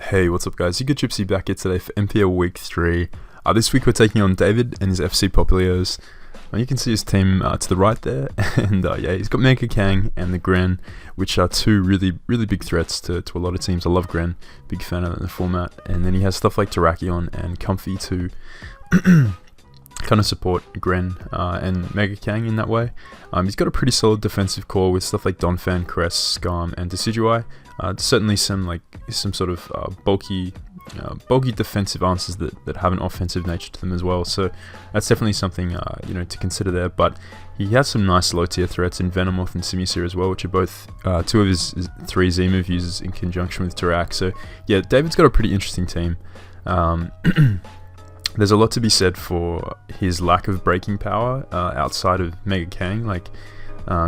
Hey, what's up guys? You good Gypsy back here today for NPL Week 3. This week we're taking on David and his FC Popplios. You can see his team to the right there, and yeah, he's got Mega Kang and the Gren, which are two really big threats to a lot of teams. I love Gren, big fan of the format, and then he has stuff like Terrakion and Comfy to kind of support Gren and Mega Kang in that way. He's got a pretty solid defensive core with stuff like Donphan, Crest, Skarm, and Decidueye. Certainly some sort of bulky defensive answers that have an offensive nature to them as well. So that's definitely something to consider there. But he has some nice low tier threats in Venomoth and Simisear as well, which are both two of his three Z move users in conjunction with Tarak. So yeah, David's got a pretty interesting team. There's a lot to be said for his lack of breaking power outside of Mega Kang. Like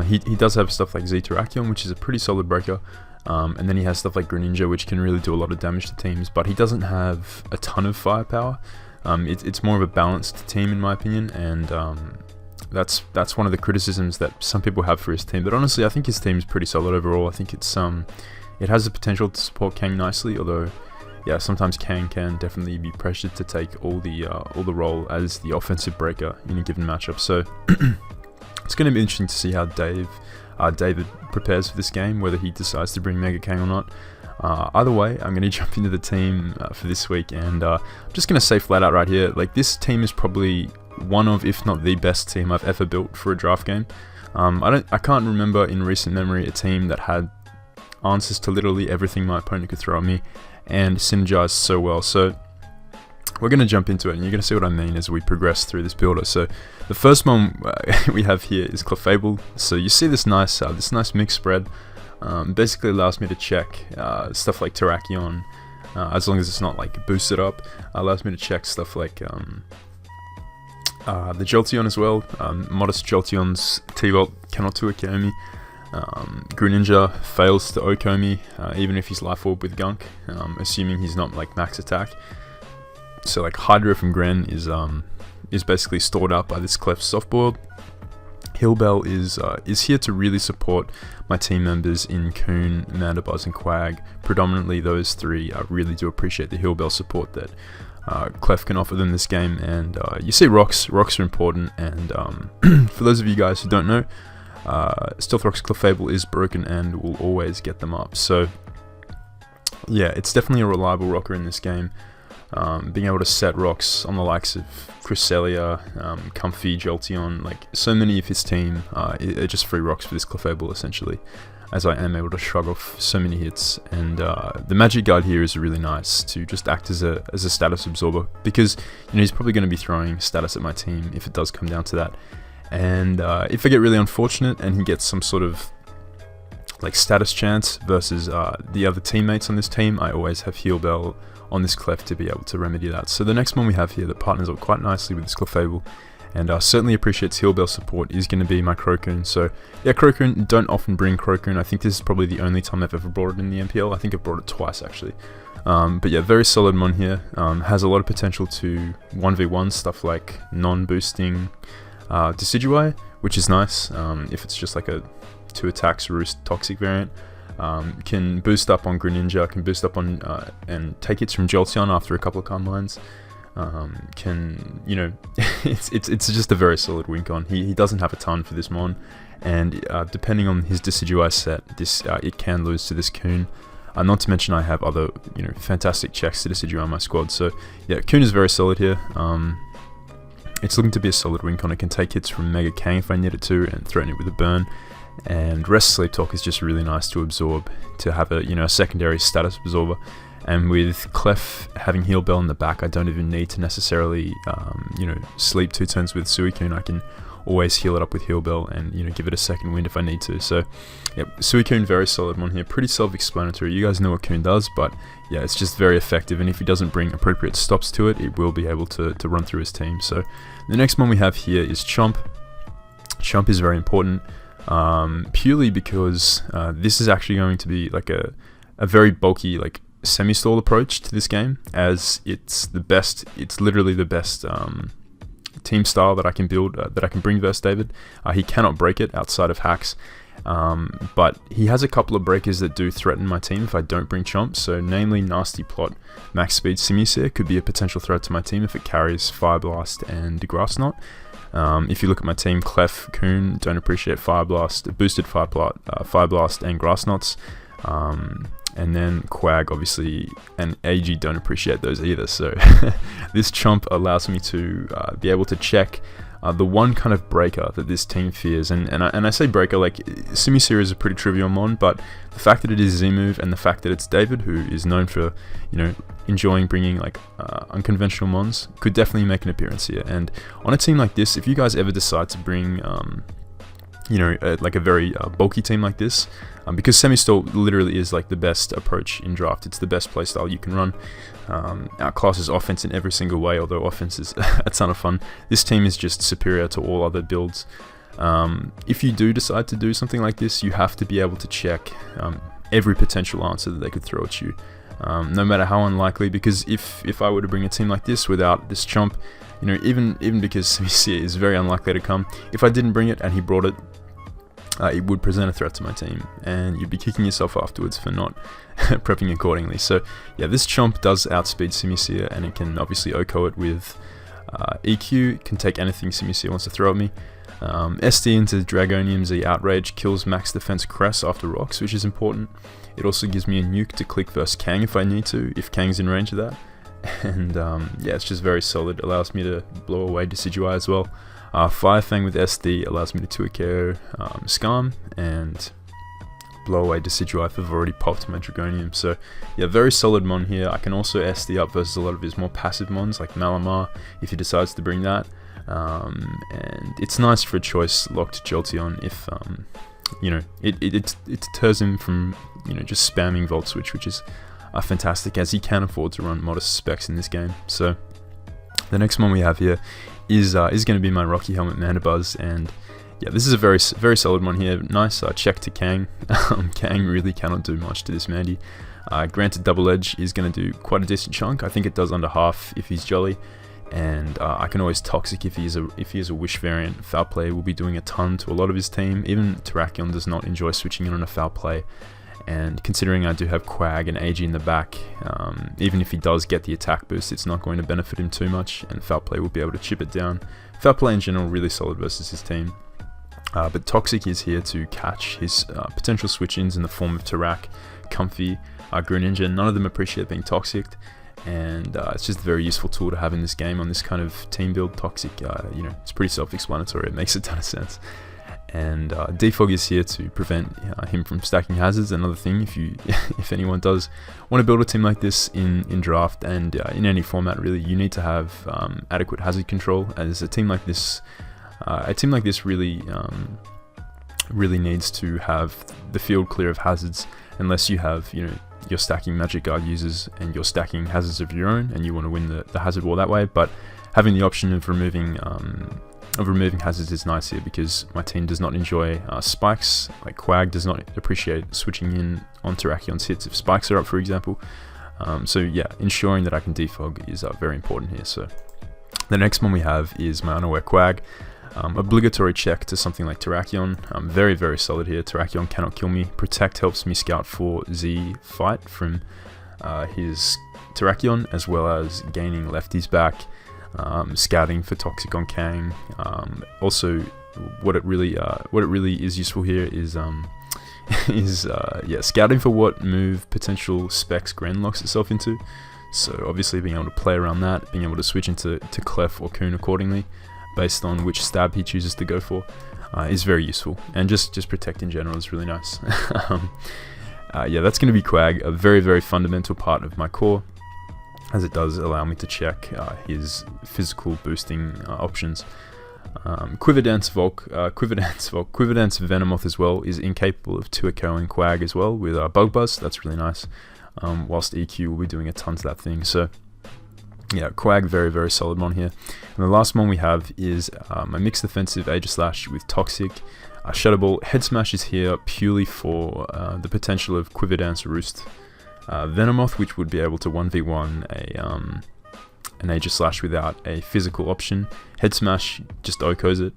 he does have stuff like Z Terrakion, which is a pretty solid breaker. And then he has stuff like Greninja, which can really do a lot of damage to teams, but he doesn't have a ton of firepower. It's more of a balanced team in my opinion, and that's one of the criticisms that some people have for his team. But honestly, I think his team is pretty solid overall. I think it has the potential to support Kang nicely, although yeah, sometimes Kang can definitely be pressured to take all the role as the offensive breaker in a given matchup. So it's going to be interesting to see how David prepares for this game, whether he decides to bring Mega Kang or not. Either way, I'm going to jump into the team for this week, and I'm just going to say flat out right here, like, this team is probably one of, if not the best team I've ever built for a draft game. I can't remember in recent memory a team that had answers to literally everything my opponent could throw at me and synergized so well. So we're going to jump into it, and you're going to see what I mean as we progress through this builder. So the first one we have here is Clefable. So you see this nice mixed spread. Basically allows me to check stuff like Terrakion, as long as it's not like boosted up. Allows me to check stuff like the Jolteon as well. Modest Jolteon's T-Volt cannot 2-KO me. Greninja fails to OHKO me, even if he's Life Orb with Gunk, assuming he's not like max attack. So like Hydro from Gren is basically stored up by this Clef softboard. Healbell is here to really support my team members in Coon, Mandibuzz, and Quag. Predominantly those three. I really do appreciate the Healbell support that Clef can offer them this game. And you see rocks are important, and for those of you guys who don't know, Stealth Rock's Clefable is broken and will always get them up. So yeah, it's definitely a reliable rocker in this game. Being able to set rocks on the likes of Cresselia, Comfy, Jolteon, like so many of his team are just free rocks for this Clefable essentially, as I am able to shrug off so many hits. And the Magic Guard here is really nice to just act as a status absorber, because he's probably going to be throwing status at my team if it does come down to that. And if I get really unfortunate and he gets some sort of like status chance versus the other teammates on this team, I always have Healbell on this Clef to be able to remedy that. So the next one we have here that partners up quite nicely with this Clefable, and certainly appreciates Healbell support, is going to be my Crocoon. So yeah, Crocoon, don't often bring Crocoon. I think this is probably the only time I've ever brought it in the NPL. I think I've brought it twice actually. But yeah, very solid mon here. Has a lot of potential to 1v1 stuff like non-boosting Decidueye, which is nice if it's just like a 2 attacks Roost toxic variant. Can boost up on Greninja, can boost up on and take hits from Jolteon after a couple of calm lines. It's just a very solid win con. He doesn't have a ton for this mon, and depending on his Decidueye set, it can lose to this Coon. Not to mention I have other fantastic checks to Decidueye on my squad. So yeah, Coon is very solid here. It's looking to be a solid win con. It can take hits from Mega Kang if I need it to, and threaten it with a burn. And Rest Sleep Talk is just really nice to absorb, to have a secondary status absorber. And with Clef having Healbell in the back, I don't even need to necessarily sleep 2 turns with Suicune. I can always heal it up with Healbell and give it a second wind if I need to. So yep, Suicune, very solid one here, pretty self-explanatory. You guys know what Coon does, but yeah, it's just very effective, and if he doesn't bring appropriate stops to it, it will be able to run through his team. So the next one we have here is Chomp. Chomp is very important, purely because this is actually going to be like a very bulky, like semi-stall approach to this game, as it's literally the best team style that I can build, that I can bring versus David. He cannot break it outside of hacks, But he has a couple of breakers that do threaten my team if I don't bring Chomp, so namely Nasty Plot, Max Speed Simisear could be a potential threat to my team if it carries Fire Blast and Grass Knot. If you look at my team, Clef, Coon don't appreciate Fire Blast, boosted Fire Blast and Grass Knots. And then Quag, obviously, and AG don't appreciate those either. So this Chomp allows me to be able to check the one kind of breaker that this team fears. And I say breaker, like, Simisear is a pretty trivial mon, but the fact that it is Z-move and the fact that it's David, who is known for, enjoying bringing, like, unconventional mons, could definitely make an appearance here. And on a team like this, if you guys ever decide to bring, like a very bulky team like this, because Semi-Stall literally is like the best approach in draft. It's the best playstyle you can run. Outclasses offense in every single way, although offense is a ton of fun. This team is just superior to all other builds. If you do decide to do something like this, you have to be able to check every potential answer that they could throw at you, no matter how unlikely, because if I were to bring a team like this without this Chomp, even because Simisear is very unlikely to come, if I didn't bring it and he brought it, it would present a threat to my team, and you'd be kicking yourself afterwards for not prepping accordingly. So yeah, this Chomp does outspeed Simisear, and it can obviously OHKO it with EQ, can take anything Simisear wants to throw at me. SD into Dragonium Z Outrage kills max defense Cress after rocks, which is important. It also gives me a nuke to click versus Kang if I need to, if Kang's in range of that. And yeah, it's just very solid, allows me to blow away Decidueye as well. Fire Fang with SD allows me to 2KO Skarm and blow away Decidueye if I've already popped my Dragonium. So yeah, very solid mon here. I can also SD up versus a lot of his more passive mons like Malamar if he decides to bring that. And it's nice for a choice locked Jolteon if it deters him from just spamming Volt Switch, which is fantastic, as he can afford to run modest specs in this game. So the next one we have here is going to be my Rocky Helmet Mandibuzz, and yeah, this is a very solid one here. Nice check to Kang. Kang really cannot do much to this Mandy. Granted, Double Edge is going to do quite a decent chunk. I think it does under half if he's Jolly, and I can always Toxic if he is a Wish variant. Foul Play will be doing a ton to a lot of his team. Even Terrakion does not enjoy switching in on a Foul Play. And considering I do have Quag and AG in the back, even if he does get the attack boost, it's not going to benefit him too much, and Foul Play will be able to chip it down. Foul Play in general really solid versus his team, but Toxic is here to catch his potential switch-ins in the form of Tarak, Comfy, Greninja. None of them appreciate being Toxic, and it's just a very useful tool to have in this game on this kind of team build. Toxic, it's pretty self-explanatory. It makes a ton of sense. And Defog is here to prevent him from stacking hazards. Another thing, if anyone does want to build a team like this in draft and in any format really, you need to have adequate hazard control. As a team like this really needs to have the field clear of hazards, unless you have you're stacking Magic Guard users and you're stacking hazards of your own and you want to win the hazard war that way. But having the option of removing hazards is nice here, because my team does not enjoy spikes. Like Quag does not appreciate switching in on Terrakion's hits if spikes are up, for example. So yeah, ensuring that I can defog is very important here. So the next one we have is my Unaware Quag. Obligatory check to something like Terrakion. Very solid here. Terrakion cannot kill me. Protect helps me scout for Z fight from his Terrakion, as well as gaining Lefty's back. Scouting for Toxic on Kang. Also, what it really is useful here is scouting for what move potential specs Grand locks itself into. So obviously being able to play around that, being able to switch into Clef or Coon accordingly, based on which stab he chooses to go for, is very useful. And just protect in general is really nice. Yeah, that's going to be Quag, a very fundamental part of my core, as it does allow me to check his physical boosting options. Quiverdance Venomoth as well is incapable of 2KOing Quag as well with Bug Buzz. That's really nice. Whilst EQ will be doing a ton to that thing. So yeah, Quag, very solid mon here. And the last one we have is my mixed defensive Aegislash with Toxic. Shadow Ball. Head Smash is here purely for the potential of Quiverdance Roost Venomoth, which would be able to 1v1 an Aegislash without a physical option. Head Smash just OHKOs it.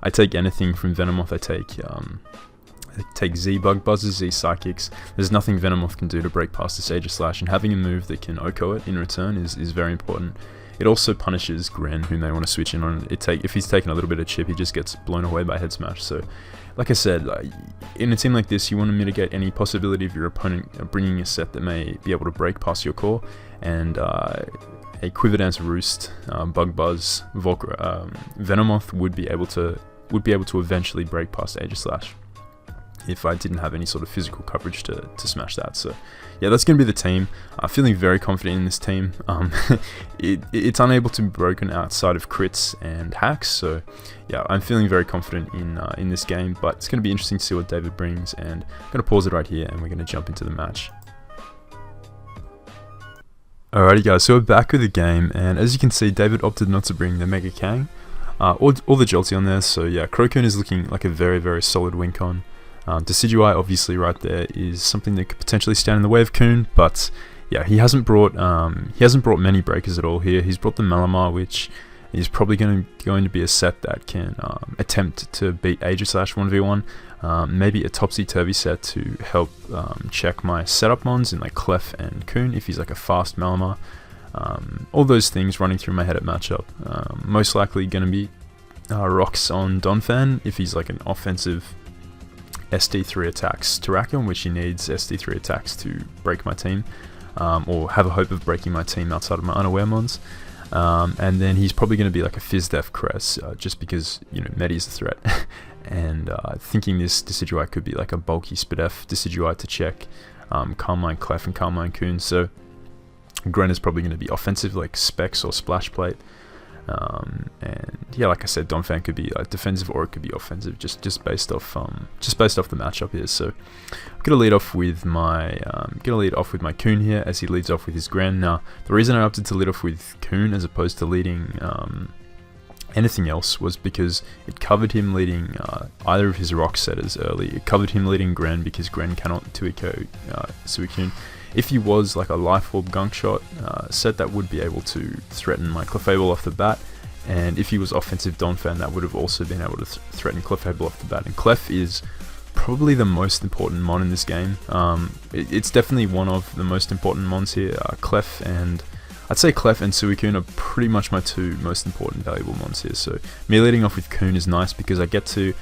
I take anything from Venomoth. I take take Z Bug Buzzes, Z Psychics. There's nothing Venomoth can do to break past this Aegis Slash, and having a move that can OHKO it in return is very important. It also punishes Gren, who may want to switch in on it. If he's taking a little bit of chip, he just gets blown away by Head Smash. So, like I said, in a team like this, you want to mitigate any possibility of your opponent bringing a set that may be able to break past your core, and a Quiver Dance Roost, Bug Buzz, Venomoth would be able to eventually break past Aegis Slash if I didn't have any sort of physical coverage to smash that. So yeah, that's going to be the team. I'm feeling very confident in this team. It's unable to be broken outside of crits and hacks, so yeah, I'm feeling very confident in this game, but it's going to be interesting to see what David brings, and I'm going to pause it right here and we're going to jump into the match. Alrighty guys, so we're back with the game, and as you can see, David opted not to bring the Mega Kang or the Jolteon there, so yeah, Crocone is looking like a very solid win con. Decidueye, obviously, right there is something that could potentially stand in the way of Coon, but yeah, he hasn't brought many breakers at all here. He's brought the Malamar, which is probably going to be a set that can attempt to beat Aegis Slash 1v1. Maybe a topsy-turvy set to help check my setup mons in like Clef and Coon if he's like a fast Malamar. All those things running through my head at matchup. Most likely going to be Rocks on Donphan if he's like an offensive SD3 attacks Terrakion, which he needs SD3 attacks to break my team, or have a hope of breaking my team outside of my unaware mons. And then he's probably going to be like a Fizdef Cress, just because, you know, Medi is a threat. And thinking this Decidueye could be like a bulky Spadef Decidueye to check Carmine Clef and Carmine Coon. So Gren is probably going to be offensive like Specs or Splash Plate. And yeah, like I said, Donphan could be defensive or it could be offensive, just based off the matchup here. So I'm gonna lead off with my Coon here, as he leads off with his Gren. Now, the reason I opted to lead off with Coon as opposed to leading anything else was because it covered him leading either of his rock setters early. It covered him leading Gren because Gren cannot 2-eco Suicune. If he was like a Life Orb Gunk Shot set, that would be able to threaten my Clefable off the bat, and if he was offensive Donphan, that would have also been able to threaten Clefable off the bat. And Clef is probably the most important mon in this game. It's definitely one of the most important mons here. Clef and Suicune are pretty much my two most important valuable mons here. So me leading off with Coon is nice because I get to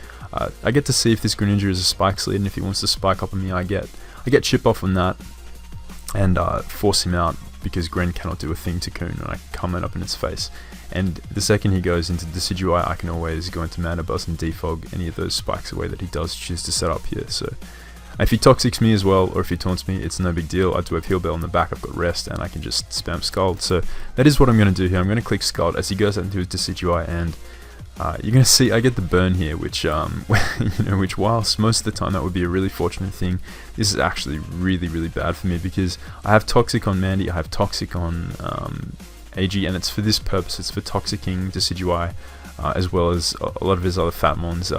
see if this Greninja is a Spikes lead, and if he wants to spike up on me, I get chip off on that and force him out, because Gren cannot do a thing to Coon, and I come right up in its face. And the second he goes into Decidueye, I can always go into Mana Buzz and defog any of those spikes away that he does choose to set up here. So if he Toxics me as well, or if he taunts me, it's no big deal. I do have Heal Bell in the back, I've got Rest, and I can just spam Scald. So that is what I'm going to do here. I'm going to click Scald as he goes out into his Decidueye, and you're going to see I get the burn here, which which whilst most of the time that would be a really fortunate thing, this is actually really bad for me, because I have Toxic on Mandy, I have Toxic on AG, and it's for this purpose. It's for Toxicking Decidueye, as well as a lot of his other fat mons.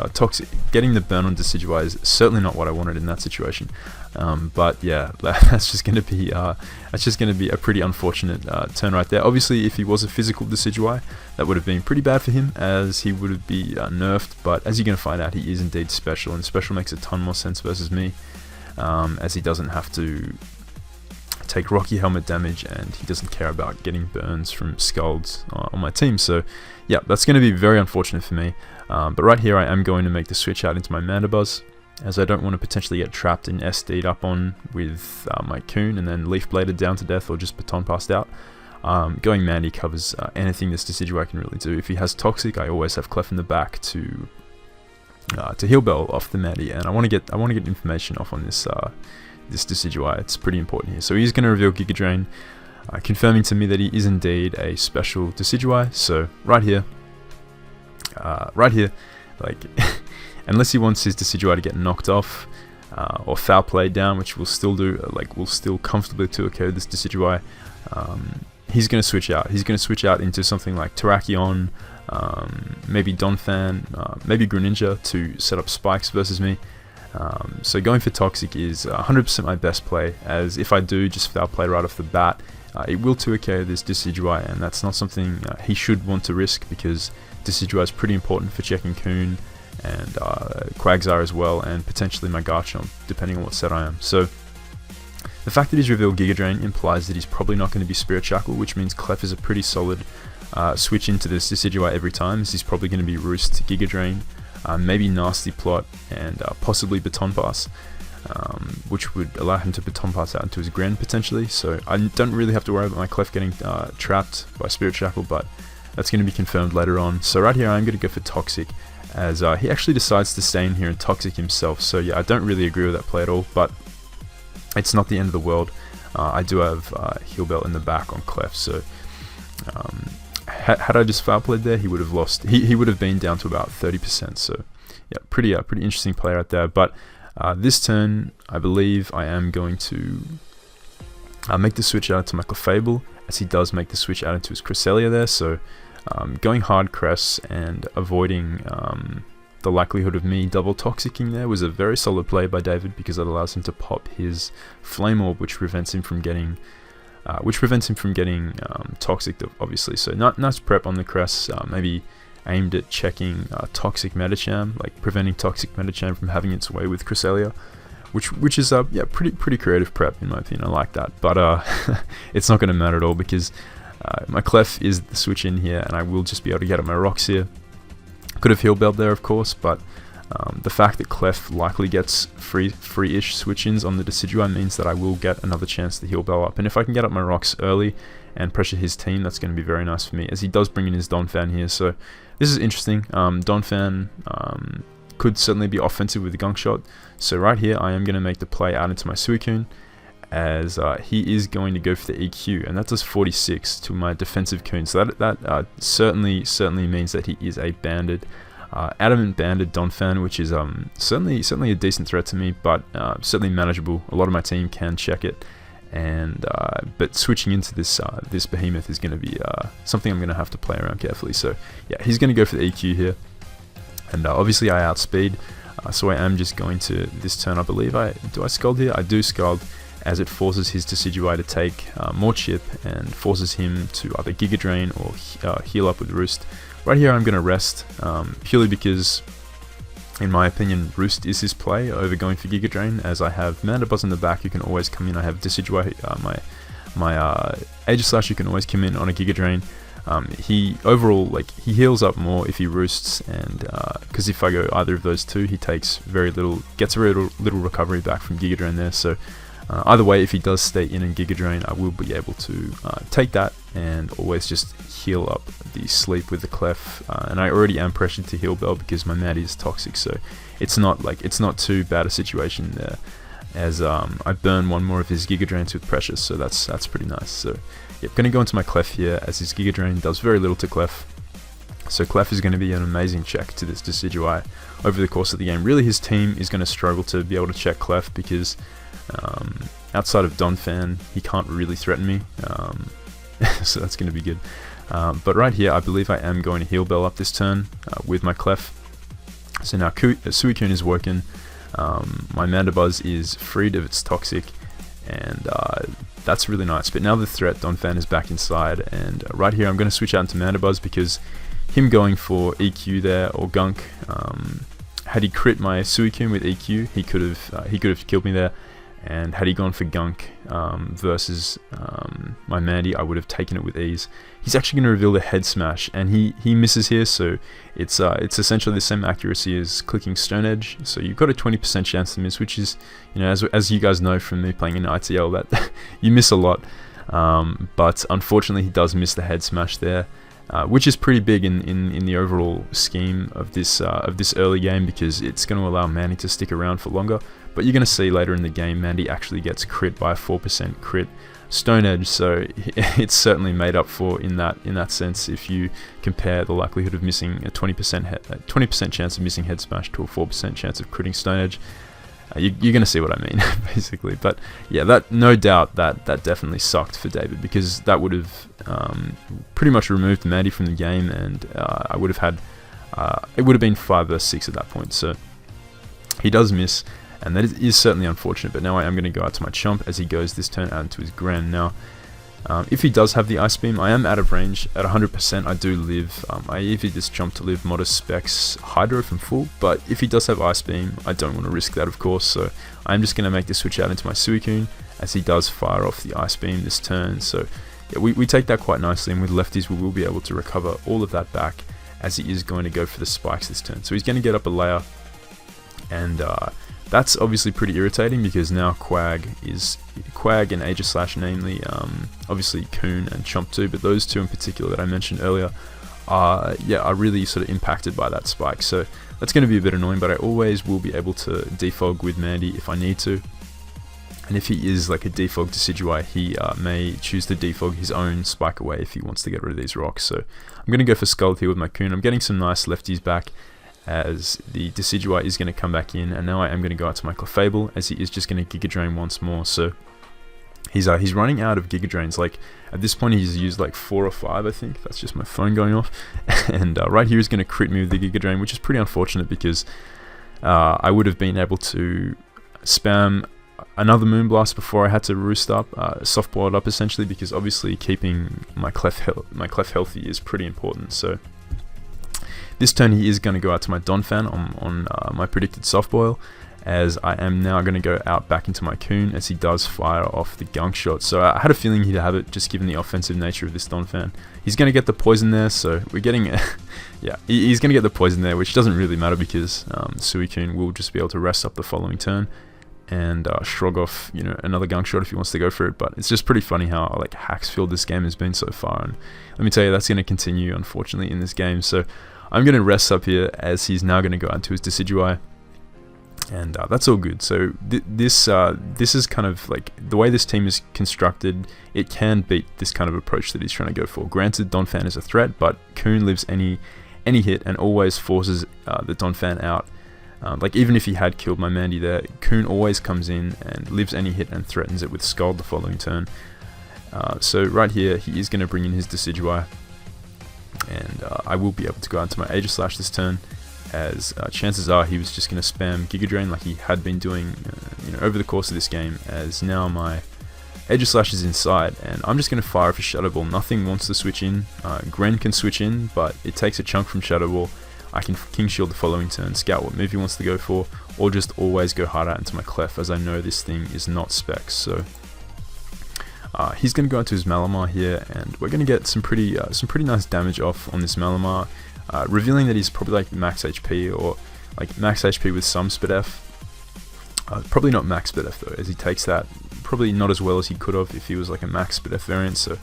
Getting the burn on Decidueye is certainly not what I wanted in that situation. But yeah, that's just going to be a pretty unfortunate turn right there. Obviously, if he was a physical Decidueye, that would have been pretty bad for him, as he would be nerfed. But as you're going to find out, he is indeed special, and special makes a ton more sense versus me, as he doesn't have to take Rocky Helmet damage, and he doesn't care about getting burns from Scalds on my team. So yeah, that's going to be very unfortunate for me. But right here, I am going to make the switch out into my Mandibuzz, as I don't want to potentially get trapped and SD'd up on with my Coon and then Leaf Bladed down to death or just Baton passed out. Going Mandy covers anything this Decidueye can really do. If he has Toxic, I always have Clef in the back to Heal Bell off the Mandy, and I want to get information off on this Decidueye. It's pretty important here. So he's going to reveal Giga Drain, confirming to me that he is indeed a special Decidueye. So right here, like, unless he wants his Decidueye to get knocked off or foul played down, which we'll still do, we'll still comfortably 2-KO this Decidueye, he's going to switch out. He's going to switch out into something like Terrakion, maybe Donphan, maybe Greninja to set up spikes versus me. So going for Toxic is 100% my best play, as if I do just foul play right off the bat, it will 2-KO this Decidueye, and that's not something he should want to risk, because Decidueye is pretty important for checking Coon and Quagsire as well, and potentially my Garchomp, depending on what set I am. So the fact that he's revealed Giga Drain implies that he's probably not going to be Spirit Shackle, which means Clef is a pretty solid switch into this Decidueye every time, as he's probably going to be Roost, Giga Drain, maybe Nasty Plot, and possibly Baton Pass, which would allow him to Baton Pass out into his Gren potentially. So I don't really have to worry about my Clef getting trapped by Spirit Shackle, but that's going to be confirmed later on. So right here I'm going to go for Toxic, as he actually decides to stay in here and Toxic himself. So yeah, I don't really agree with that play at all, but it's not the end of the world. I do have Heal Bell in the back on Clef, so had I just foul played there, he would have lost. He would have been down to about 30%. So yeah, pretty interesting play right there. But this turn, I believe I am going to make the switch out to my Clefable, as he does make the switch out into his Cresselia there. So going hard Cress and avoiding the likelihood of me double Toxicking there was a very solid play by David, because it allows him to pop his Flame Orb, which prevents him from getting Toxic, obviously. So nice prep on the Cress, maybe aimed at checking Toxic Medicham, like preventing Toxic Medicham from having its way with Cresselia, which is yeah, pretty creative prep in my opinion. I like that, but it's not going to matter at all, because my Clef is the switch in here, and I will just be able to get at my rocks here. Could have Heal Belled there, of course, but the fact that Clef likely gets free-ish switch-ins on the Decidueye means that I will get another chance to Heal Bell up. And if I can get up my rocks early and pressure his team, that's going to be very nice for me, as he does bring in his Donphan here. So this is interesting. Donphan could certainly be offensive with the Gunk Shot. So right here, I am going to make the play out into my Suicune, as he is going to go for the EQ, and that does 46 to my defensive Coon. So that certainly means that he is a banded, adamant banded Donphan, which is certainly a decent threat to me, but certainly manageable. A lot of my team can check it, and but switching into this this behemoth is going to be something I'm going to have to play around carefully. So yeah, he's going to go for the EQ here, and obviously I outspeed, so I am just going to this turn. I believe I Scald here. I do Scald, as it forces his Decidueye to take more chip and forces him to either Giga Drain or heal up with Roost. Right here I'm going to rest, purely because, in my opinion, Roost is his play over going for Giga Drain, as I have Mandibuzz in the back who can always come in. I have Decidueye, my Aegislash who can always come in on a Giga Drain. He overall, he heals up more if he Roosts, and because if I go either of those two, he takes gets very little recovery back from Giga Drain there. So either way, if he does stay in and Giga Drain, I will be able to take that and always just heal up the Sleep with the Clef. And I already am pressured to Heal Bell because my Maddie is toxic, so it's not too bad a situation there, as I burn one more of his Giga Drains with Precious, so that's pretty nice. So yeah, going to go into my Clef here, as his Giga Drain does very little to Clef. So Clef is going to be an amazing check to this Decidueye over the course of the game. Really, his team is going to struggle to be able to check Clef, because outside of Donphan, he can't really threaten me, so that's going to be good. But right here, I believe I am going to Heal Bell up this turn with my Clef. So now Suicune is working, my Mandibuzz is freed of its Toxic, and that's really nice. But now the threat, Donphan, is back inside, and right here I'm going to switch out into Mandibuzz, because him going for EQ there, or Gunk, had he crit my Suicune with EQ, he could have killed me there. And had he gone for Gunk versus my Mandy, I would have taken it with ease. He's actually going to reveal the Head Smash, and he misses here, so it's essentially the same accuracy as clicking Stone Edge. So you've got a 20% chance to miss, which is, as you guys know from me playing in ITL, that you miss a lot. But unfortunately, he does miss the Head Smash there, which is pretty big in the overall scheme of this early game, because it's going to allow Mandy to stick around for longer. But you're going to see later in the game, Mandy actually gets crit by a 4% crit Stone Edge, so it's certainly made up for in that sense. If you compare the likelihood of missing a 20% chance of missing Head Smash to a 4% chance of critting Stone Edge, you're going to see what I mean, basically. But yeah, that no doubt that definitely sucked for David, because that would have pretty much removed Mandy from the game, and I would have had it would have been 5 versus 6 at that point. So he does miss, and that is certainly unfortunate. But now I am going to go out to my Chomp as he goes this turn out into his Gran. Now, If he does have the Ice Beam, I am out of range. At 100%, I do live. I either just jump to live Modest Specs Hydro from full, but if he does have Ice Beam, I don't want to risk that, of course, so I'm just going to make the switch out into my Suicune, as he does fire off the Ice Beam this turn. So yeah, we take that quite nicely, and with lefties, we will be able to recover all of that back, as he is going to go for the spikes this turn. So he's going to get up a layer, and that's obviously pretty irritating, because now Quag and Aegislash, namely, obviously Coon and Chomp 2, but those two in particular that I mentioned earlier are really sort of impacted by that spike. So that's going to be a bit annoying, but I always will be able to defog with Mandy if I need to. And if he is like a defog Decidueye, he may choose to defog his own spike away if he wants to get rid of these rocks. So I'm going to go for Scald here with my Coon. I'm getting some nice lefties back, as the Decidueye is going to come back in, and now I am going to go out to my Clefable, as he is just going to Giga Drain once more. So he's running out of Giga Drains. Like at this point, he's used like 4 or 5, I think. That's just my phone going off. And right here, he's going to crit me with the Giga Drain, which is pretty unfortunate, because I would have been able to spam another Moonblast before I had to roost up, softball up essentially, because obviously keeping my Clef healthy is pretty important. So this turn he is going to go out to my Donphan on my predicted softboil, as I am now going to go out back into my Coon, as he does fire off the Gunk Shot. So I had a feeling he'd have it, just given the offensive nature of this Donphan. He's going to get the poison there, so we're getting yeah, he's going to get the poison there, which doesn't really matter, because Suicune will just be able to rest up the following turn and shrug off, you know, another Gunk Shot if he wants to go for it. But it's just pretty funny how like hacks-filled this game has been so far, and let me tell you, that's going to continue unfortunately in this game. So I'm going to rest up here, as he's now going to go out to his Decidueye, and that's all good. So this is kind of like the way this team is constructed. It can beat this kind of approach that he's trying to go for. Granted, Donphan is a threat, but Coon lives any hit and always forces the Donphan out. Like even if he had killed my Mandy there, Coon always comes in and lives any hit and threatens it with Scald the following turn. So right here, he is going to bring in his Decidueye, and I will be able to go out to my Aegislash this turn, as chances are he was just going to spam Giga Drain like he had been doing you know, over the course of this game, as now my Aegislash is inside, and I'm just going to fire off a Shadow Ball. Nothing wants to switch in. Gren can switch in, but it takes a chunk from Shadow Ball. I can King Shield the following turn, scout what move he wants to go for, or just always go hard out into my Clef, as I know this thing is not Specs. So he's going to go into his Malamar here, and we're going to get some pretty nice damage off on this Malamar, revealing that he's probably like max HP, or like max HP with some Spidef. Probably not max Spidef though, as he takes that probably not as well as he could have if he was like a max Spidef variant. So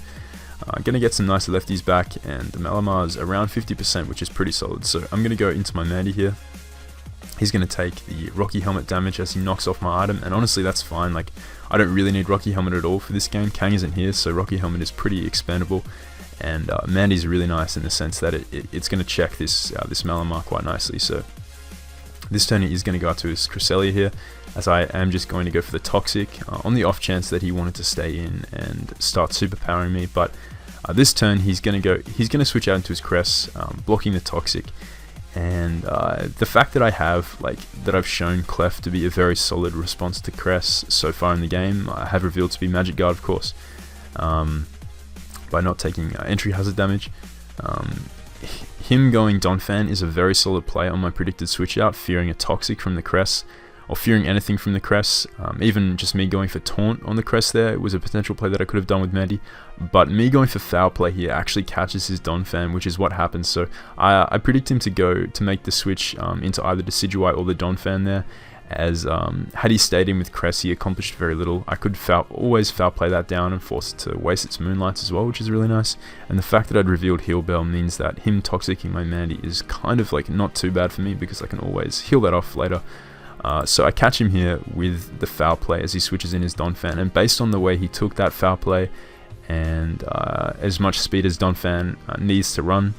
I'm going to get some nice lefties back, and the Malamar is around 50%, which is pretty solid. So I'm going to go into my Mandy here. He's going to take the Rocky Helmet damage as he knocks off my item, and honestly that's fine. Like I don't really need Rocky Helmet at all for this game. Kang isn't here, so Rocky Helmet is pretty expandable, and Mandy's really nice in the sense that it's going to check this Malamar quite nicely. So this turn he is going to go out to his Cresselia here, as I am just going to go for the Toxic on the off chance that he wanted to stay in and start superpowering me. But this turn he's going to switch out into his Cress, blocking the Toxic. And the fact that I've shown Clef to be a very solid response to Cress so far in the game, I have revealed to be Magic Guard, of course, by not taking entry hazard damage. Him going Donphan is a very solid play on my predicted switch out, fearing a Toxic from the Cress, or fearing anything from the Cress. Even just me going for Taunt on the Cress there was a potential play that I could have done with Mandy, but me going for Foul Play here actually catches his Donphan, which is what happens. So I predict him to make the switch into either Decidueye or the Donphan there, as had he stayed in with Cress, he accomplished very little. I could always Foul Play that down and force it to waste its Moonlights as well, which is really nice. And the fact that I'd revealed Heal Bell means that him Toxicing my Mandy is kind of like not too bad for me, because I can always heal that off later. So I catch him here with the Foul Play as he switches in his Donphan, and based on the way he took that Foul Play, and as much speed as Donphan needs to run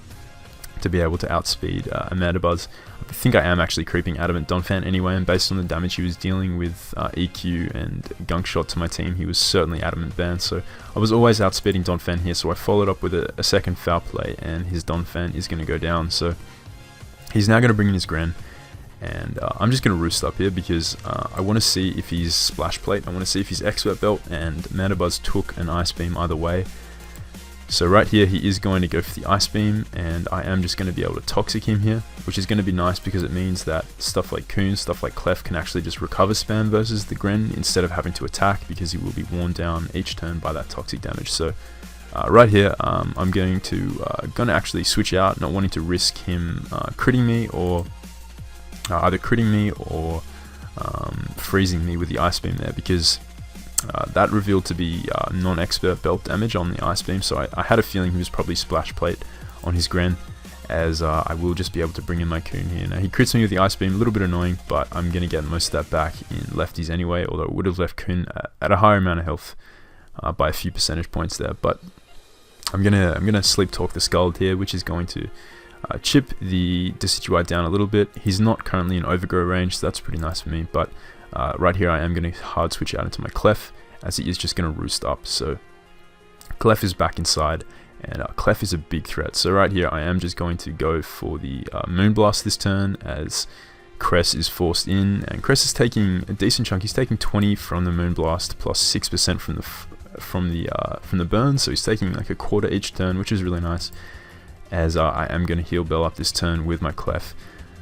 to be able to outspeed Amandabuzz, I think I am actually creeping Adamant Donphan anyway, and based on the damage he was dealing with EQ and Gunk Shot to my team, he was certainly Adamant banned. So I was always outspeeding Donphan here, so I followed up with a second Foul Play, and his Donphan is going to go down. So he's now going to bring in his Gren, And I'm just going to roost up here because I want to see if he's Splash Plate, I want to see if he's Expert Belt, and Mana Buzz took an Ice Beam either way. So right here he is going to go for the Ice Beam, and I am just going to be able to Toxic him here, which is going to be nice because it means that stuff like Coon, stuff like Clef can actually just recover spam versus the Gren instead of having to attack, because he will be worn down each turn by that Toxic damage. So right here I'm going to actually switch out, not wanting to risk him critting me, or either critting me or freezing me with the Ice Beam there, because that revealed to be non-expert belt damage on the Ice Beam, so I had a feeling he was probably Splash Plate on his Gren, as I will just be able to bring in my Coon here. Now he crits me with the Ice Beam, a little bit annoying, but I'm going to get most of that back in lefties anyway, although it would have left Coon at a higher amount of health by a few percentage points there. But I'm gonna Sleep Talk the Scald here, which is going to chip the Decidueye down a little bit. He's not currently in overgrow range, so that's pretty nice for me, but right here I am going to hard switch out into my Clef, as he is just going to roost up. So Clef is back inside, and Clef is a big threat. So right here I am just going to go for the Moonblast this turn, as Cress is forced in, and Cress is taking a decent chunk. He's taking 20 from the Moonblast plus 6% from the burn, so he's taking like a quarter each turn, which is really nice, as I am going to heal Bell up this turn with my Clef.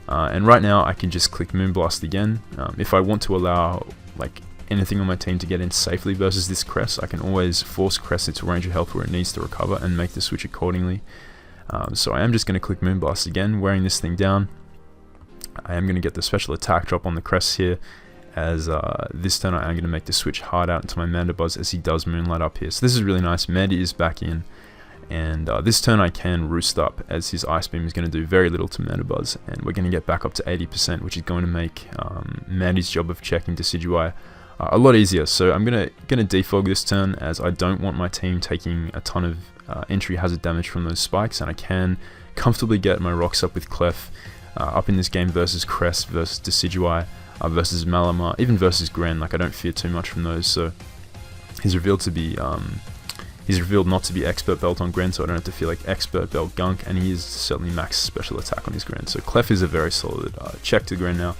And right now I can just click Moonblast again. If I want to allow like anything on my team to get in safely versus this Cress, I can always force Cress into range of health where it needs to recover and make the switch accordingly. So I am just going to click Moonblast again, wearing this thing down. I am going to get the special attack drop on the Cress here, as this turn I am going to make the switch hard out into my Mana Buzz, as he does Moonlight up here. So this is really nice. Med is back in. And this turn I can roost up, as his Ice Beam is going to do very little to Mana Buzz, and we're going to get back up to 80%, which is going to make Mandy's job of checking Decidueye a lot easier. So I'm gonna defog this turn, as I don't want my team taking a ton of entry hazard damage from those spikes, and I can comfortably get my rocks up with Clef up in this game versus Crest, versus Decidueye, versus Malamar, even versus Gren. Like, I don't fear too much from those. So he's revealed to be he's revealed not to be Expert Belt on Gren, so I don't have to feel like Expert Belt Gunk, and he is certainly max special attack on his Gren. So Clef is a very solid check to Gren now,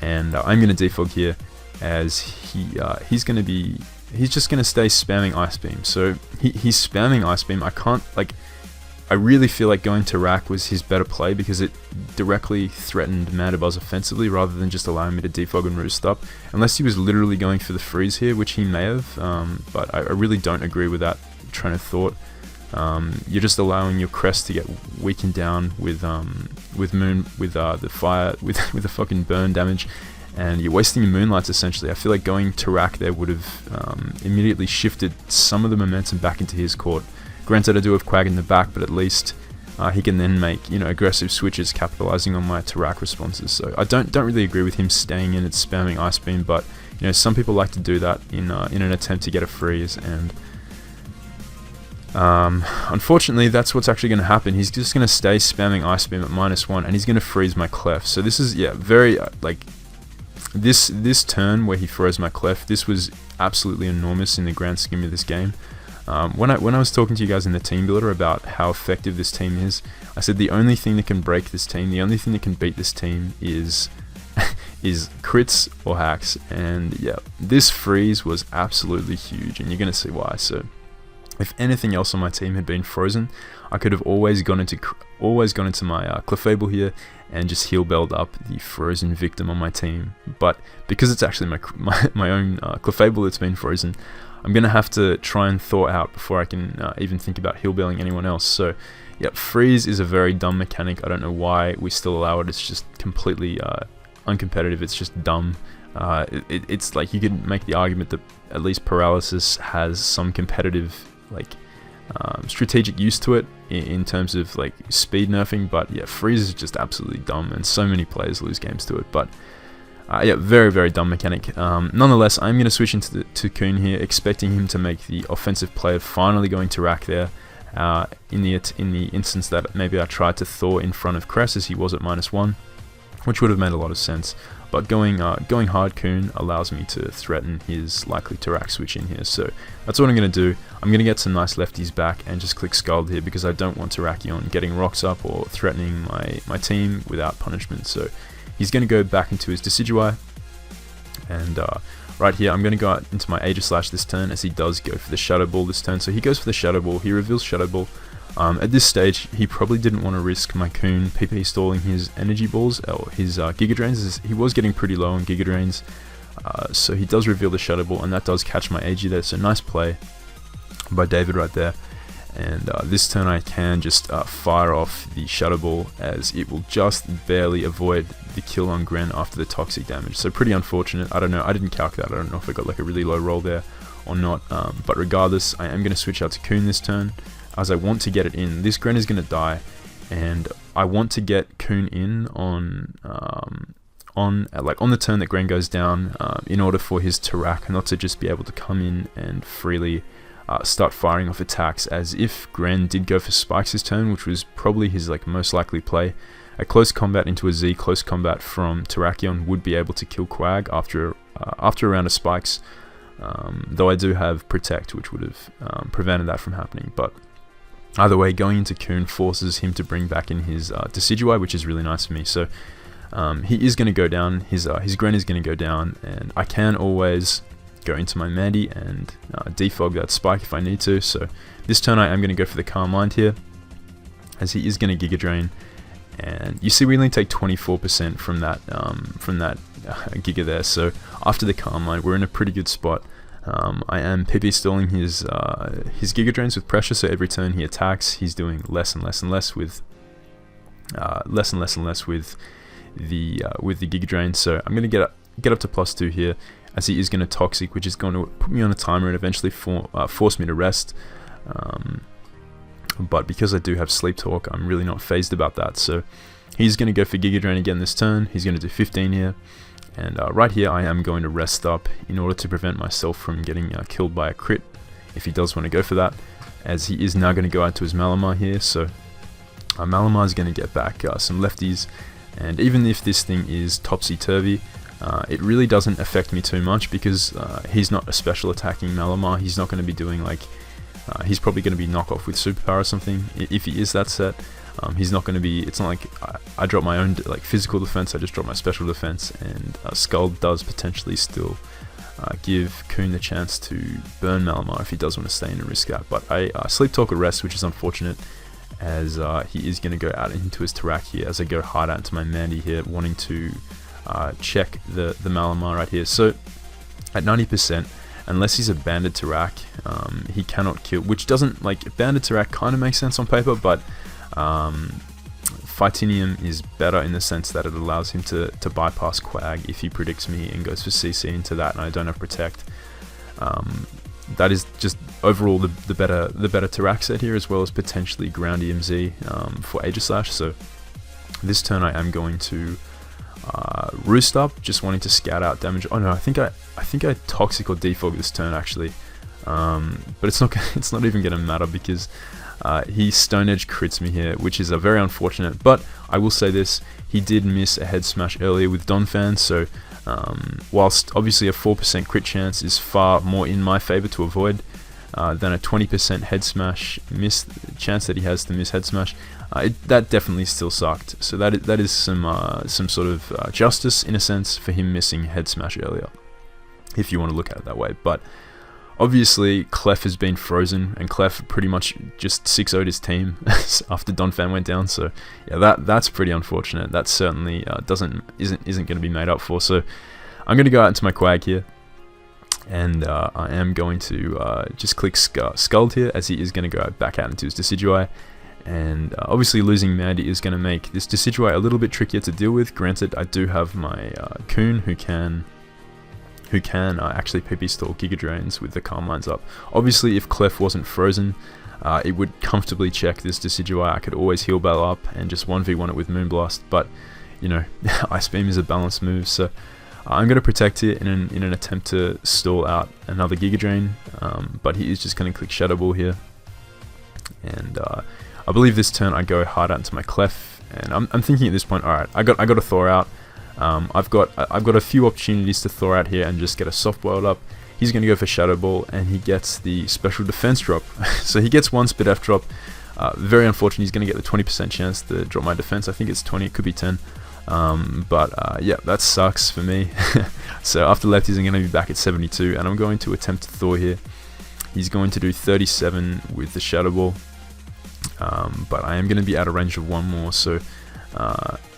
and I'm going to defog here, as he's just going to stay spamming Ice Beam. So he's spamming Ice Beam. I really feel like going to Rack was his better play, because it directly threatened Mana Buzz offensively rather than just allowing me to defog and roost up. Unless he was literally going for the freeze here, which he may have, but I really don't agree with that train of thought. You're just allowing your Crest to get weakened down with the fire, with the fucking burn damage, and you're wasting your Moonlights essentially. I feel like going to Rack there would have immediately shifted some of the momentum back into his court. Granted, I do have Quag in the back, but at least he can then make, aggressive switches, capitalizing on my Tarak responses. So I don't really agree with him staying in and spamming Ice Beam, but some people like to do that in an attempt to get a freeze, and unfortunately that's what's actually going to happen. He's just going to stay spamming Ice Beam at -1, and he's going to freeze my Clef. So this is very this turn where he froze my Clef, this was absolutely enormous in the grand scheme of this game. When I was talking to you guys in the team builder about how effective this team is, I said the only thing that can break this team, the only thing that can beat this team is crits or hacks. And yeah, this freeze was absolutely huge, and you're going to see why. So if anything else on my team had been frozen, I could have always gone into my Clefable here and just heal belled up the frozen victim on my team. But because it's actually my own Clefable that's been frozen, I'm going to have to try and thaw out before I can even think about heal belling anyone else. So yeah, freeze is a very dumb mechanic. I don't know why we still allow it. It's just completely uncompetitive. It's just dumb. It's like you could make the argument that at least paralysis has some competitive strategic use to it in terms of like speed nerfing, but yeah, freeze is just absolutely dumb, and so many players lose games to it. But yeah, very, very dumb mechanic. Nonetheless, I'm going to switch into to Coon here, expecting him to make the offensive play of finally going to Rack there. In the instance that maybe I tried to thaw in front of Cress, as he was at -1, which would have made a lot of sense. But going hard Coon allows me to threaten his likely to Rack switch in here. So that's what I'm going to do. I'm going to get some nice lefties back and just click Scald here, because I don't want Tarakion getting rocks up or threatening my team without punishment. So he's going to go back into his Decidueye, and right here I'm going to go out into my Aegislash this turn, as he does go for the Shadow Ball this turn. So he goes for the Shadow Ball, he reveals Shadow Ball. At this stage, he probably didn't want to risk my Coon PP stalling his Energy Balls, or his Giga Drains, as he was getting pretty low on Giga Drains. So he does reveal the Shadow Ball, and that does catch my Agi there, so nice play by David right there. And this turn I can just fire off the Shadow Ball, as it will just barely avoid the kill on Gren after the toxic damage. So pretty unfortunate. I don't know, I didn't calc that, I don't know if I got like a really low roll there or not, but regardless, I am going to switch out to Coon this turn, as I want to get it in. This Gren is going to die, and I want to get Coon in on the turn that Gren goes down, in order for his Tarak not to just be able to come in and freely start firing off attacks, as if Gren did go for spikes this turn, which was probably his like most likely play. A close combat into a Z, close combat from Terrakion would be able to kill Quag after a round of spikes, though I do have Protect, which would have prevented that from happening. But either way, going into Coon forces him to bring back in his Decidueye, which is really nice for me. So he is going to go down, his Gren is going to go down, and I can always go into my Mandy and defog that spike if I need to. So this turn I am going to go for the Calm Mind here, as he is going to Giga Drain, and you see we only take 24% from that Giga there. So after the Calm Mind, we're in a pretty good spot. I am PP stalling his Giga Drains with pressure, so every turn he attacks, he's doing less and less and less with the Giga Drain. So I'm going to get up to +2 here, as he is going to Toxic, which is going to put me on a timer and eventually force me to rest. But because I do have Sleep Talk, I'm really not phased about that. So he's going to go for Giga Drain again this turn. He's going to do 15 here. And right here I am going to rest up in order to prevent myself from getting killed by a crit, if he does want to go for that, as he is now going to go out to his Malamar here. So Malamar is going to get back some lefties, and even if this thing is topsy-turvy, it really doesn't affect me too much, because he's not a special attacking Malamar. He's not going to be doing like, he's probably going to be knockoff with Superpower or something, if he is that set. He's not going to be, it's not like I drop my own like physical defense, I just drop my special defense, and Skull does potentially still give Coon the chance to burn Malamar if he does want to stay in and risk that. But I Sleep Talk a rest, which is unfortunate, as he is going to go out into his Tarak here, as I go hard out into my Mandy here, wanting to check the Malamar right here. So at 90%, unless he's a Banded Tarak, he cannot kill, which doesn't, like, Banded Tarak kind of makes sense on paper, but Fightinium is better in the sense that it allows him to bypass Quag if he predicts me and goes for CC into that, and I don't have Protect. That is just overall the better Tarak set here, as well as potentially Ground EMZ for Aegislash. So this turn I am going to Roost up, just wanting to scout out damage. Oh no, I think I Toxic or Defog this turn actually, but it's not even gonna matter, because he Stone Edge crits me here, which is very unfortunate. But I will say this, he did miss a head smash earlier with Donphan, so whilst obviously a 4% crit chance is far more in my favor to avoid than a 20% head smash miss chance that he has to miss head smash, that definitely still sucked. So that is some sort of justice in a sense for him missing head smash earlier, if you want to look at it that way. But obviously Clef has been frozen, and Clef pretty much just 6-0'd his team after Donphan went down. So yeah, that's pretty unfortunate. That certainly isn't going to be made up for. So I'm going to go out into my Quag here, and I am going to just click Scald here, as he is going to go back out into his Decidueye. And obviously losing Mandy is going to make this Decidueye a little bit trickier to deal with. Granted, I do have my Coon who can actually PP stall Giga Drains with the Calm Minds up. Obviously, if Clef wasn't frozen, it would comfortably check this Decidueye. I could always heal Bell up and just 1v1 it with Moonblast, but you know, Ice Beam is a balanced move, so I'm going to Protect it in an attempt to stall out another Giga Drain, but he is just going to click Shadow Ball here. And I believe this turn I go hard out into my Clef, and I'm thinking at this point, alright, I got to Thor out. I've got a few opportunities to Thor out here and just get a soft boiled up. He's going to go for Shadow Ball, and he gets the special defense drop. So he gets one Spit F drop. Very unfortunate. He's going to get the 20% chance to drop my defense. I think it's 20, it could be 10. Yeah, that sucks for me. So after lefties, I'm going to be back at 72, and I'm going to attempt to Thor here. He's going to do 37 with the Shadow Ball, but I am going to be out of range of one more, so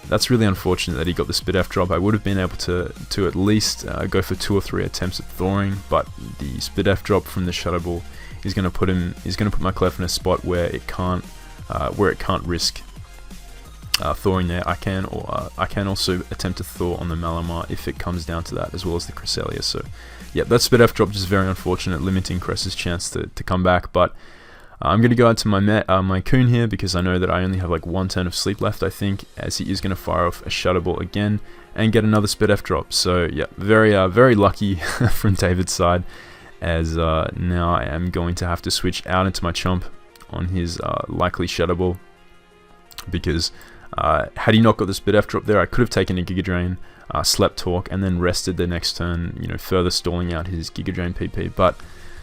that's really unfortunate that he got the Spit F drop. I would have been able to at least go for 2 or 3 attempts at Thoring, but the Spit F drop from the Shadow Ball is going to put my Clef in a spot where it can't risk Thoring there. I can also attempt to Thor on the Malamar if it comes down to that, as well as the Cresselia. So yeah, that Spit F drop is very unfortunate, limiting Cress's chance to come back. But I'm going to go out to my Coon here, because I know that I only have like 1 turn of sleep left, I think, as he is going to fire off a Shadow Ball again and get another Spit F drop. So yeah, very lucky from David's side, as now I am going to have to switch out into my Chomp on his likely Shadow Ball, because had he not got the Spit F drop there, I could have taken a Giga Drain, slept Torque, and then rested the next turn, further stalling out his Giga Drain PP. But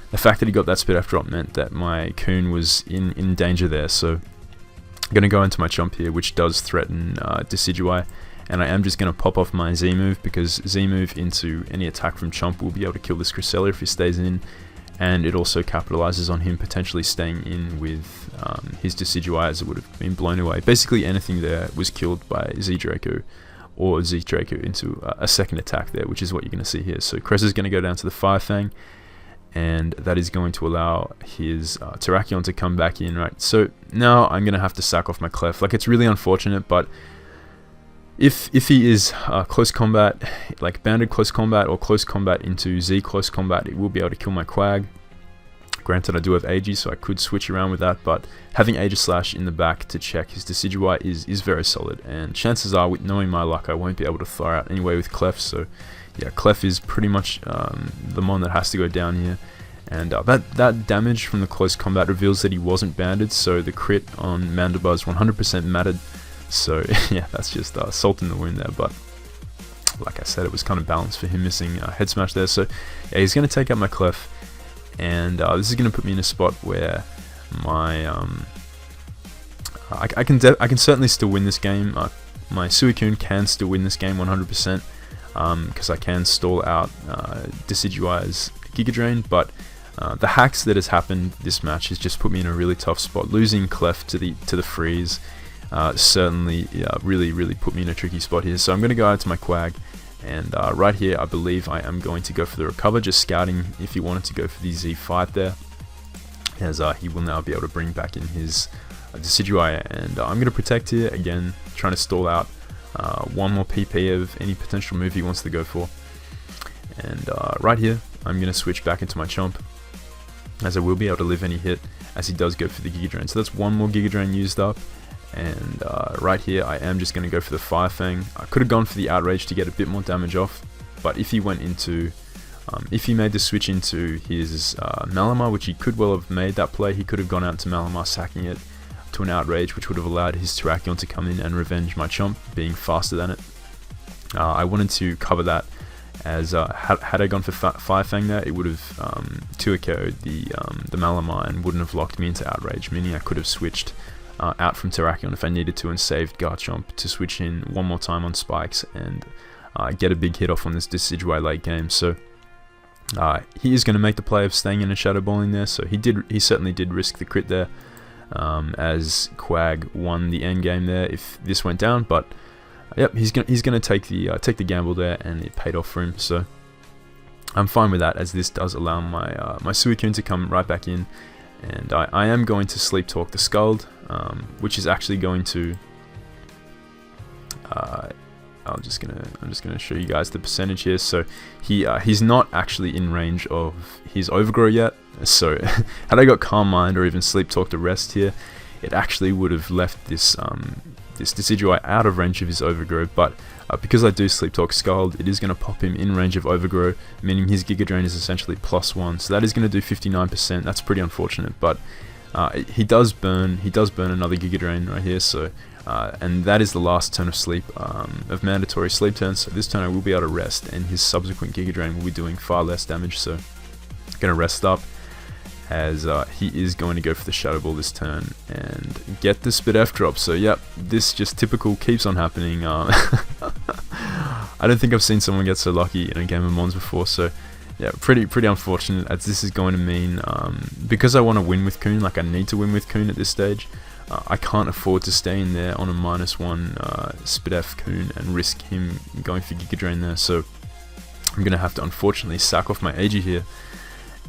the fact that he got that Spit F drop meant that my Coon was in danger there. So I'm going to go into my Chomp here, which does threaten Decidueye, and I am just going to pop off my Z move, because Z move into any attack from Chomp will be able to kill this Cresselia if he stays in, and it also capitalizes on him potentially staying in with his Decidueye, as it would have been blown away. Basically anything there was killed by Z Draco or Z Draco into a second attack there, which is what you're going to see here. So Cress is going to go down to the Fire Fang, and that is going to allow his Terrakion to come back in, right? So now I'm going to have to sack off my Clef. Like, it's really unfortunate, but if he is close combat, like banded close combat or close combat into Z close combat, it will be able to kill my Quag. Granted, I do have Aegis, so I could switch around with that, but having Aegislash in the back to check his Decidueye is very solid, and chances are, with knowing my luck, I won't be able to Thor out anyway with Clef. So yeah, Clef is pretty much the mon that has to go down here, and that damage from the close combat reveals that he wasn't banded, so the crit on Mandibuzz 100% mattered. So yeah, that's just salt in the wound there, but like I said, it was kind of balanced for him missing Head Smash there. So yeah, he's going to take out my Clef, and this is going to put me in a spot where my I can certainly still win this game. My Suicune can still win this game 100%, because I can stall out Decidueye's Giga Drain, but the hacks that has happened this match has just put me in a really tough spot. Losing Clef to the freeze certainly really put me in a tricky spot here. So I'm going to go out to my Quag, and right here I believe I am going to go for the Recover, just scouting if he wanted to go for the Z fight there, as he will now be able to bring back in his Decidueye, and I'm going to Protect here, again trying to stall out one more PP of any potential move he wants to go for. And right here I'm going to switch back into my Chomp, as I will be able to live any hit as he does go for the Giga Drain. So that's one more Giga Drain used up, and right here I am just going to go for the Fire Fang. I could have gone for the Outrage to get a bit more damage off, but if he went into if he made the switch into his Malamar, which he could well have made that play, he could have gone out to Malamar, sacking it to an Outrage, which would have allowed his Terrakion to come in and revenge my Chomp, being faster than it. I wanted to cover that, as had I gone for Fire Fang there, it would have 2-KO'd the Malamar and wouldn't have locked me into Outrage, meaning I could have switched out from Terrakion if I needed to, and saved Garchomp to switch in one more time on Spikes and get a big hit off on this Decidueye late game. So he is going to make the play of staying in and Shadow Balling there, so he certainly did risk the crit there, as Quag won the end game there if this went down. But yep, he's gonna take the gamble there, and it paid off for him. So I'm fine with that, as this does allow my my Suicune to come right back in, and I am going to Sleep Talk the Scald, which is actually going to I'm just gonna show you guys the percentage here. So he's not actually in range of his Overgrow yet. So had I got Calm Mind or even Sleep Talk to Rest here, it actually would have left this this Decidueye out of range of his Overgrow. But because I do Sleep Talk Scald, it is going to pop him in range of Overgrow, meaning his Giga Drain is essentially +1. So that is going to do 59%. That's pretty unfortunate, but he does burn another Giga Drain right here. So and that is the last turn of sleep, of mandatory sleep turns. So this turn I will be able to rest, and his subsequent Giga Drain will be doing far less damage. So gonna rest up, as he is going to go for the Shadow Ball this turn and get the Spit F drop. So yep, this just typical keeps on happening. I don't think I've seen someone get so lucky in a game of Mons before, so yeah, pretty unfortunate, as this is going to mean, because I want to win with Kun, like I need to win with Kun at this stage, I can't afford to stay in there on a -1 Spit F Kun and risk him going for Giga Drain there, so I'm going to have to unfortunately sack off my AG here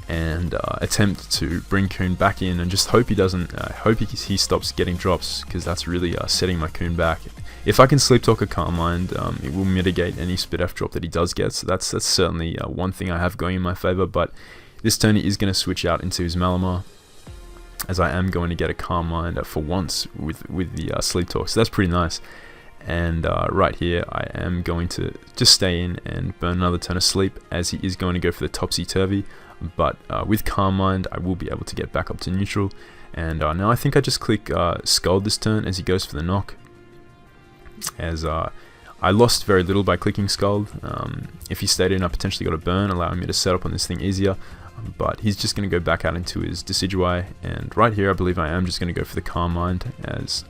and attempt to bring Kun back in and just hope he doesn't, hope he stops getting drops, because that's really setting my Kun back. If I can Sleep Talk a Calm Mind, it will mitigate any Spit F drop that he does get, so that's certainly one thing I have going in my favour. But this turn he is going to switch out into his Malamar, as I am going to get a Calm Mind for once with the Sleep Talk, so that's pretty nice. And right here I am going to just stay in and burn another turn of sleep, as he is going to go for the Topsy Turvy, but with Calm Mind I will be able to get back up to neutral. And now I think I just click Scald this turn as he goes for the knock, as I lost very little by clicking Scald. If he stayed in, I potentially got a burn, allowing me to set up on this thing easier, but he's just going to go back out into his Decidueye, and right here I believe I am just going to go for the Calm Mind, as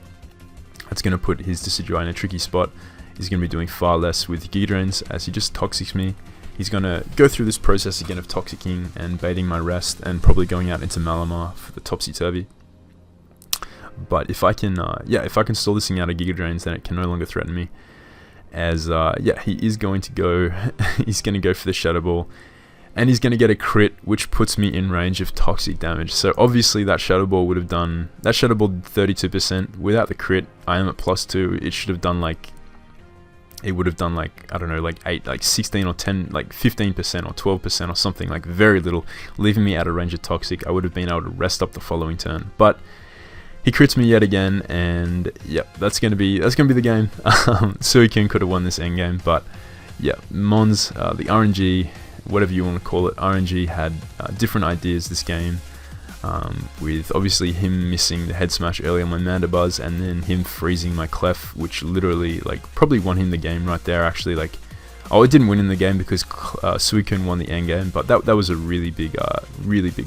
that's going to put his Decidueye in a tricky spot. He's going to be doing far less with Giga Drains, as he just Toxics me. He's going to go through this process again of Toxicking and baiting my rest, and probably going out into Malamar for the Topsy Turvy. But if I can, if I can stall this thing out of Giga Drains, then it can no longer threaten me. As he is going to go, he's going to go for the Shadow Ball, and he's going to get a crit, which puts me in range of toxic damage. So obviously that Shadow Ball would have done, that Shadow Ball did 32%. Without the crit, I am at +2. It should have done like, it would have done like, I don't know, like 16 or 10, like 15% or 12% or something, like very little, leaving me out of range of toxic. I would have been able to rest up the following turn, but he crits me yet again, and yep, that's gonna be the game. Suicune could have won this endgame, but yeah, Mons, the RNG, whatever you want to call it, RNG had different ideas this game, with obviously him missing the head smash early on my Mandibuzz, and then him freezing my Clef, which literally like probably won him the game right there. Actually, like, oh, it didn't win in the game because Suicune won the endgame, but that was a really big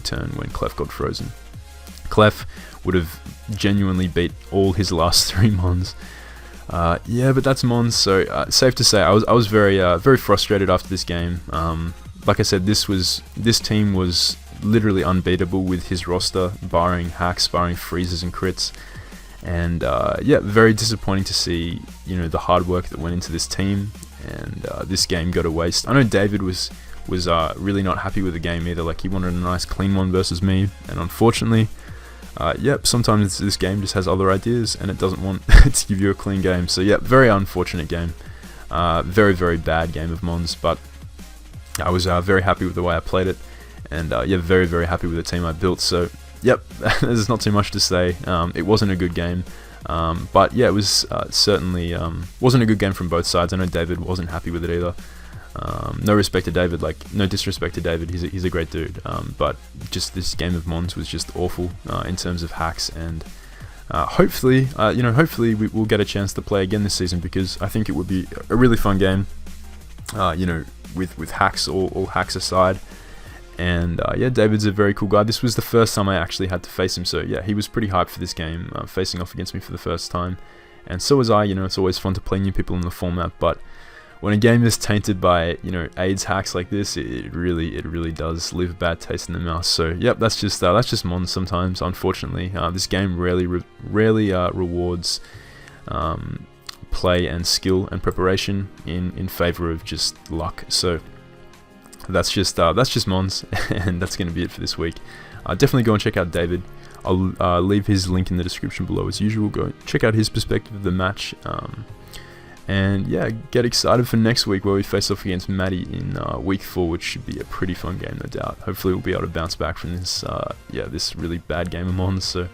turn when Clef got frozen. Clef would have genuinely beat all his last 3 Mons. Yeah, but that's Mons, so safe to say I was very frustrated after this game. Like I said, this team was literally unbeatable with his roster, barring hacks, barring freezes and crits. And yeah, very disappointing to see, you know, the hard work that went into this team, and this game go to waste. I know David was really not happy with the game either. Like, he wanted a nice clean one versus me, and unfortunately, yep, sometimes this game just has other ideas and it doesn't want to give you a clean game. So yeah, very unfortunate game. Very bad game of Mons, but I was very happy with the way I played it, and yeah, very happy with the team I built. So yep, there's not too much to say. It wasn't a good game, but yeah, it was certainly wasn't a good game from both sides. I know David wasn't happy with it either. No respect to David, like no disrespect to David, he's a great dude, but just this game of Mons was just awful in terms of hacks, and hopefully we'll get a chance to play again this season, because I think it would be a really fun game, you know, with hacks, all hacks aside. And yeah, David's a very cool guy. This was the first time I actually had to face him, so yeah, he was pretty hyped for this game, facing off against me for the first time, and so was I. You know, it's always fun to play new people in the format, but when a game is tainted by, you know, AIDS hacks like this, it really does leave a bad taste in the mouth. So yep, that's just Mons sometimes. Unfortunately, this game rarely rewards play and skill and preparation in favor of just luck. So that's just Mons, and that's going to be it for this week. Definitely go and check out David. I'll leave his link in the description below as usual. Go check out his perspective of the match. And yeah, get excited for next week, where we face off against Maddie in week 4, which should be a pretty fun game, no doubt. Hopefully we'll be able to bounce back from this this really bad game of Mons. So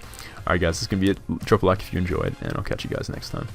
alright guys, this is going to be it. Drop a like if you enjoyed, and I'll catch you guys next time.